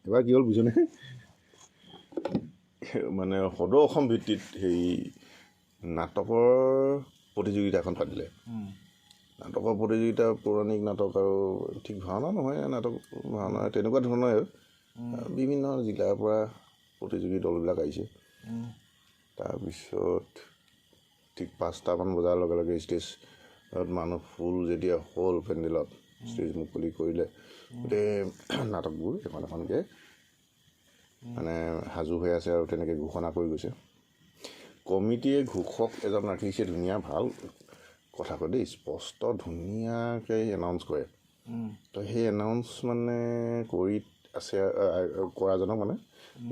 এবাৰ কি হ'ল বুজিছনে মানে সদৌ অসম ভিত্তিত সেই নাটকৰ প্ৰতিযোগিতা এখন পাতিলে নাটকৰ প্ৰতিযোগিতা পৌৰাণিক নাটক আৰু ঠিক ভাওনা নহয় নাটক ভাওনা তেনেকুৱা ধৰণৰ বিভিন্ন জিলাৰ পৰা প্ৰতিযোগী দলবিলাক আহিছে তাৰপিছত ঠিক 5টামান বজাৰ লগে লগে ষ্টেজত মানুহ ফুল যেতিয়া হ'ল পেণ্ডেলত ষ্টেজ মুকলি কৰিলে গোটেই নাটকবোৰ এখন এখনকৈ মানে সাজু হৈ আছে আৰু তেনেকৈ ঘোষণা কৰি গৈছে কমিটিয়ে ঘোষক এজন ৰাখিছে ধুনীয়া ভাল কথা কয় দেই স্পষ্ট ধুনীয়াকৈ এনাউন্স কৰে তো সেই এনাউন্স মানে কৰি আছে কৰাজনক মানে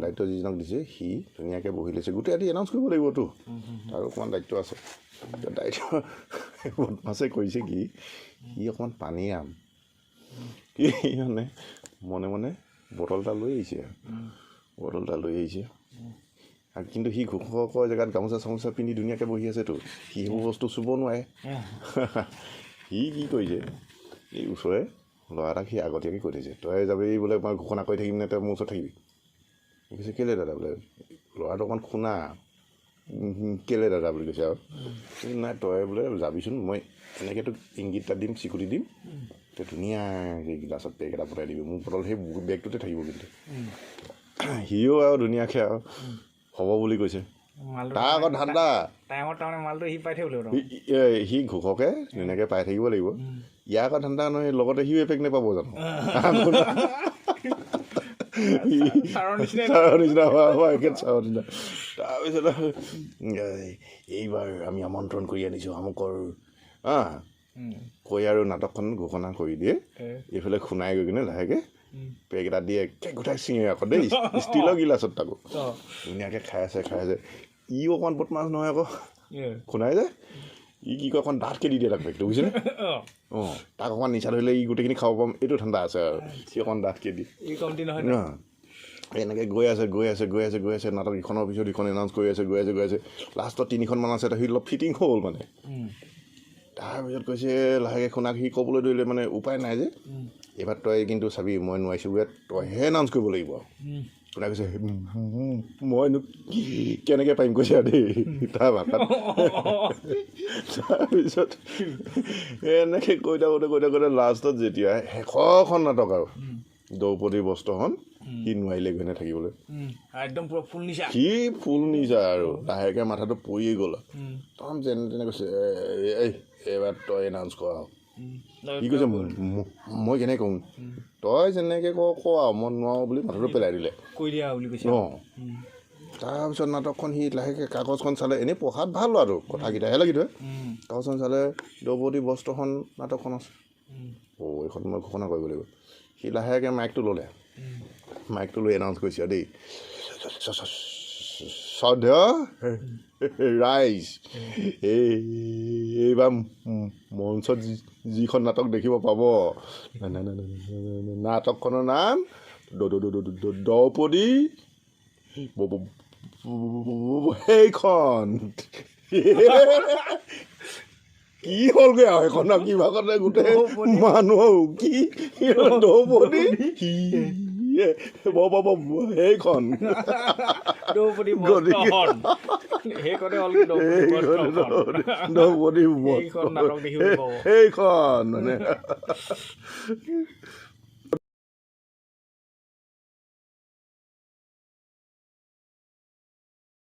দায়িত্ব যিজনক দিছে সি ধুনীয়াকৈ বহি লৈছে গোটেই ৰাতি এনাউন্স কৰিব লাগিবতো তাৰ অকণমান দায়িত্ব আছে দায়িত্ব বদমাছে কৰিছে কি সি অকণমান পানী আম কি মানে মনে মনে বটল এটা লৈ আহিছে আৰু কিন্তু সি ঘোষকৰ জেগাত গামোচা চামোচা পিন্ধি ধুনীয়াকৈ বহি আছেতো সি সেইবোৰ বস্তু চুব নোৱাৰে সি কি কৰিছে এই ওচৰে ল'ৰা এটাক সি আগতীয়াকৈ কৈ থৈছে তই যাবি বোলে মই ঘোষণা কৰি থাকিম নে তই মোৰ ওচৰত থাকিবি সি কৈছে কেলৈ দাদা বোলে ল'ৰাটো অকণমান শুনা কেলৈ দাদা বুলি কৈছে আৰু নাই তই বোলে যাবিচোন মই এনেকৈ তোক ইংগিত এটা দিম চিকুটি দিম তই ধুনীয়াকৈ গিলাচত বেগ এটা পঠাই দিবি মোৰ বটল সেই বেগটোতে থাকিব কিন্তু সিও আৰু ধুনীয়াকৈ আৰু হ'ব বুলি কৈছে তাৰ আগত ঠাণ্ডা সি ঘোষকে ধুনীয়াকৈ পাই থাকিব লাগিব ইয়াৰ আগত ঠাণ্ডা নহয় লগতে সিও এফেক্ট নাপাব জানো তাৰপিছত এইবাৰ আমি আমন্ত্ৰণ কৰি আনিছোঁ আমুকৰ কৈ আৰু নাটকখন ঘোষণা কৰি দিয়ে এইফালে খুনাই গৈ কিনে লাহেকৈ পেক এটা দিয়ে গোটাই চিঙে আকৌ দেই ষ্টিলৰ গিলাচত তাকো ধুনীয়াকৈ খাই আছে ই অকণমান বদমাছ নহয় আকৌ খুনাই যে ই কি কয় অকণমান ডাঠকৈ দি দিয়ে তাক পেকটো বুজিছেনে তাক অকণমান নিচা ধৰিলে ই গোটেইখিনি খাব পাম এইটো ঠাণ্ডা আছে আৰু সি অকণমান ডাঠকৈ দিয়ে এনেকৈ গৈ আছে নাটক ইখনৰ পিছত ইখন এনাউন্স কৰি আছে গৈ আছে লাষ্টত 3খনমান আছে সি অলপ ফিটিং হ'ল মানে তাৰপিছত কৈছে লাহেকৈ শুনাক সি ক'বলৈ ধৰিলে মানে উপায় নাই যে এইবাৰ তই কিন্তু চাবি মই নোৱাৰিছোঁ বোলে তইহে এনাউন্স কৰিব লাগিব শুনা কৈছে মইনো কেনেকৈ পাৰিম কৈছে আৰু দেই তাৰ ভাষাত তাৰপিছত এনেকৈ কৈ থাকোঁতে লাষ্টত যেতিয়া শেষৰখন নাটক আৰু দ্ৰৌপদী বস্ত্ৰখন সি নোৱাৰিলে ঘূনে থাকিবলৈ একদম পুৰা সি ফুল নিচা আৰু লাহেকৈ মাথাটো পৰিয়ে গ'ল তখন যেনে তেনে কৈছে এইবাৰ তই এনাউন্স কৰ আৰু কি কৈছে মই কেনেকৈ কওঁ তই যেনেকৈ ক আৰু মই নোৱাৰোঁ বুলি মাথাটো পেলাই দিলে তাৰপিছত নাটকখন সি লাহেকৈ কাগজখন চালে এনেই পঢ়াত ভাল আৰু কথাকেইটাহে লাগি থয় কাগজখন চালে দ্ৰৌপদী বস্ত্ৰখন নাটকখন আছে এইখন মই ঘোষণা কৰিব লাগিব সি লাহেকৈ মাইকটো ল'লে মাইকটো লৈ এনাউন্স কৰিছে আৰু দেই শ্ৰদ্ধেয় ৰাইজ এইবাৰ মঞ্চত যিখন নাটক দেখিব পাব নাটকখনৰ নাম দ্ৰৌপদী সেইখন কি হ'লগৈ আৰু সেইখন কি ভাগতে গোটেই মানুহ কি দ্ৰৌপদী সেইখন দ্ৰৌপদী সেইখন মানে